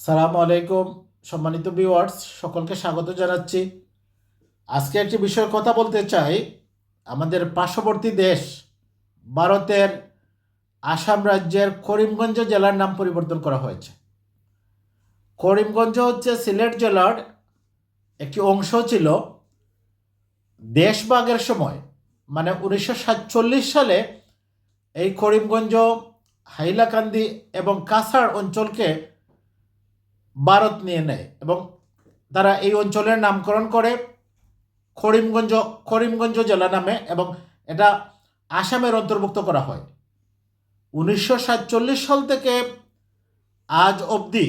সালামু আলাইকুম সম্মানিত ভিউয়ার্স, সকলকে স্বাগত জানাচ্ছি। আজকে একটি বিষয়ের কথা বলতে চাই। আমাদের পার্শ্ববর্তী দেশ ভারতের আসাম রাজ্যের করিমগঞ্জ জেলার নাম পরিবর্তন করা হয়েছে। করিমগঞ্জ হচ্ছে সিলেট জেলার একটি অংশ ছিল। দেশভাগের সময় মানে 1947 সালে এই করিমগঞ্জ, হাইলাকান্দি এবং কাছাড় অঞ্চলকে ভারত নিয়ে নেয় এবং তারা এই অঞ্চলের নামকরণ করে করিমগঞ্জ করিমগঞ্জ জেলা নামে, এবং এটা আসামের অন্তর্ভুক্ত করা হয়। 1947 সাল থেকে আজ অবধি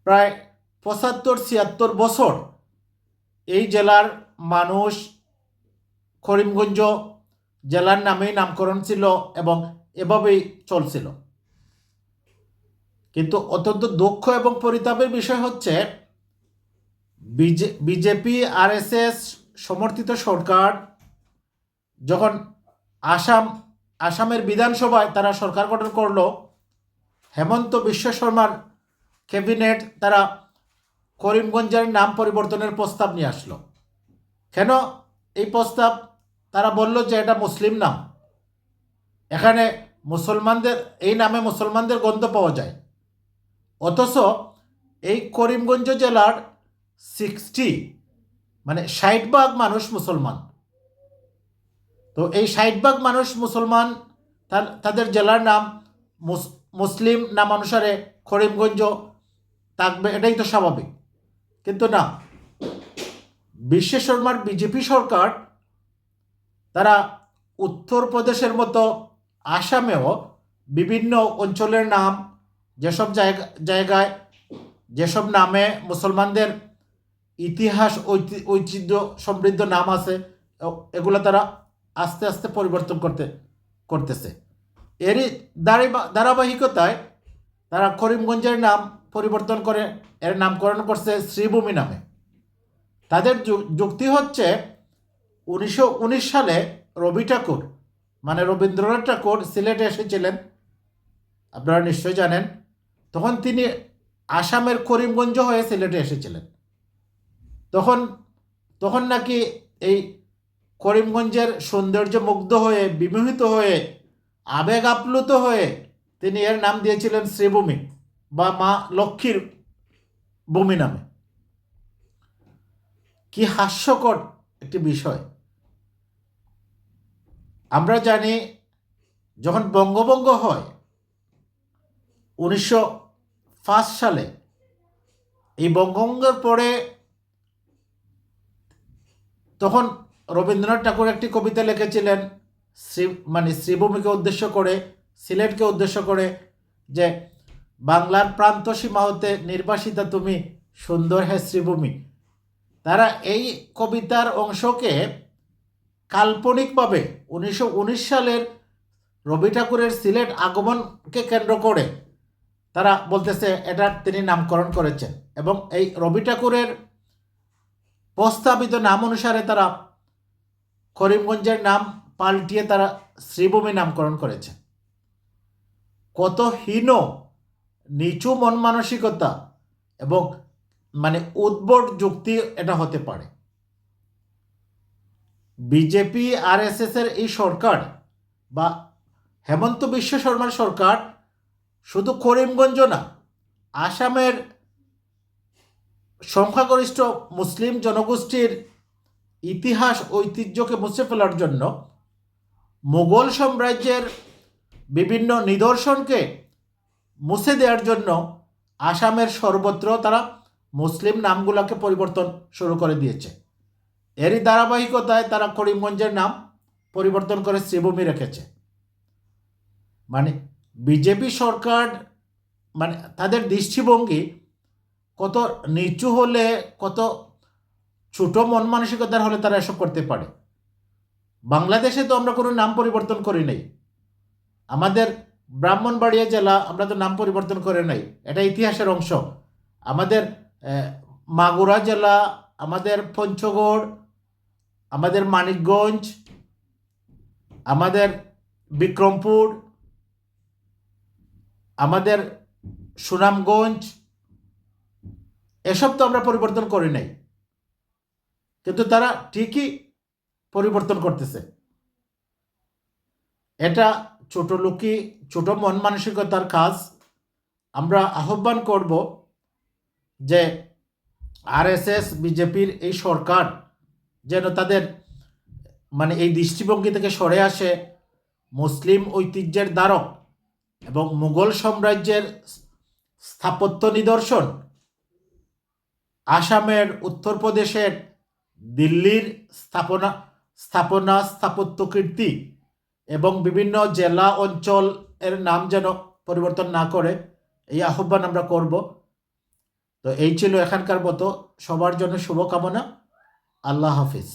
প্রায় 75-76 বছর এই জেলার মানুষ করিমগঞ্জ জেলার নামেই নামকরণ ছিল এবং এভাবেই চলছিল। কিন্তু অত্যন্ত দুঃখ এবং পরিতাপের বিষয় হচ্ছে বিজেপি আরএসএস সমর্থিত সরকার যখন আসামের বিধানসভায় তারা সরকার গঠন করলো, হেমন্ত বিশ্ব শর্মার ক্যাবিনেট তারা করিমগঞ্জের নাম পরিবর্তনের প্রস্তাব নিয়ে আসলো। কেন এই প্রস্তাব? তারা বলল যে এটা মুসলিম নাম, এখানে মুসলমানদের এই নামে মুসলমানদের গন্ধ পাওয়া যায়। অথচ এই করিমগঞ্জ জেলার 60% মানুষ মুসলমান। তো এই 60% মানুষ মুসলমান, তাদের জেলার নাম মুসলিম নাম অনুসারে করিমগঞ্জ থাকবে, এটাই তো স্বাভাবিক। কিন্তু না, বিশ্ব শর্মার বিজেপি সরকার তারা উত্তরপ্রদেশের মতো আসামেও বিভিন্ন অঞ্চলের নাম, যেসব জায়গায় যেসব নামে মুসলমানদের ইতিহাস ঐতিহ্য সমৃদ্ধ নাম আছে, এগুলো তারা আস্তে আস্তে পরিবর্তন করতেছে। এরই ধারাবাহিকতায় তারা করিমগঞ্জের নাম পরিবর্তন করে এর নামকরণ করছে শ্রীভূমি নামে। তাদের যুক্তি হচ্ছে 1919 সালে রবি ঠাকুর মানে রবীন্দ্রনাথ ঠাকুর সিলেটে এসেছিলেন, আপনারা নিশ্চয় জানেন। তখন তিনি আসামের করিমগঞ্জ হয়ে সিলেটে এসেছিলেন। তখন তখন নাকি এই করিমগঞ্জের সৌন্দর্য মুগ্ধ হয়ে, বিমোহিত হয়ে, আবেগ আপ্লুত হয়ে তিনি এর নাম দিয়েছিলেন শ্রীভূমি বা মা লক্ষ্মীর ভূমি নামে। কি হাস্যকর একটি বিষয়! আমরা জানি যখন বঙ্গভঙ্গ হয় 1905 সালে, এই বঙ্গভঙ্গের পরে তখন রবীন্দ্রনাথ ঠাকুর একটি কবিতা লিখেছিলেন শ্রীভূমিকে উদ্দেশ্য করে, সিলেটকে উদ্দেশ্য করে, যে বাংলার প্রান্ত সীমা হতে নির্বাসিতা তুমি, সুন্দর হে শ্রীভূমি। তারা এই কবিতার অংশকে কাল্পনিকভাবে 1919 সালের রবি ঠাকুরের সিলেট আগমনকে কেন্দ্র করে তারা বলতেছে এটা তিনি নামকরণ করেছেন, এবং এই রবি ঠাকুরের প্রস্তাবিত নাম অনুসারে তারা করিমগঞ্জের নাম পাল্টিয়ে তারা শ্রীভূমি নামকরণ করেছে। কত হীন, নিচু মন মানসিকতা এবং উদ্ভট যুক্তি এটা হতে পারে! বিজেপি আরএসএস এর এই সরকার বা হেমন্ত বিশ্ব শর্মার সরকার শুধু করিমগঞ্জ না, আসামের সংখ্যাগরিষ্ঠ মুসলিম জনগোষ্ঠীর ইতিহাস ঐতিহ্যকে মুছে ফেলার জন্য, মুঘল সাম্রাজ্যের বিভিন্ন নিদর্শনকে মুছে দেওয়ার জন্য আসামের সর্বত্র তারা মুসলিম নামগুলোকে পরিবর্তন শুরু করে দিয়েছে। এরই ধারাবাহিকতায় তারা করিমগঞ্জের নাম পরিবর্তন করে শ্রীভূমি রেখেছে। বিজেপি সরকার তাদের দৃষ্টিভঙ্গি কত নিচু হলে, কত ছোট মন মানসিকতার হলে তারা এসব করতে পারে। বাংলাদেশে তো আমরা কোনো নাম পরিবর্তন করি নাই। আমাদের ব্রাহ্মণবাড়িয়া জেলা আমরা তো নাম পরিবর্তন করে নাই, এটা ইতিহাসের অংশ। আমাদের মাগুরা জেলা, আমাদের পঞ্চগড়, আমাদের মানিকগঞ্জ, আমাদের বিক্রমপুর, আমাদের সুনামগঞ্জ, এসব তো আমরা পরিবর্তন করি নাই, কিন্তু তারা ঠিকই পরিবর্তন করতেছে। এটা ছোট লোকই, ছোট মন মানসিকতার কাজ। আমরা আহ্বান করব যে আরএসএস বিজেপির এই সরকার যেন তাদের এই দৃষ্টিভঙ্গি থেকে সরে আসে। মুসলিম ঐতিহ্যের ধারক এবং মুঘল সাম্রাজ্যের স্থাপত্য নিদর্শন, আসামের, উত্তরপ্রদেশের, দিল্লির স্থাপত্য কীর্তি এবং বিভিন্ন জেলা অঞ্চল এর নাম যেন পরিবর্তন না করে, এই আহ্বান আমরা করব। তো এই ছিল এখানকার মতো। সবার জন্য শুভকামনা। আল্লাহ হাফিজ।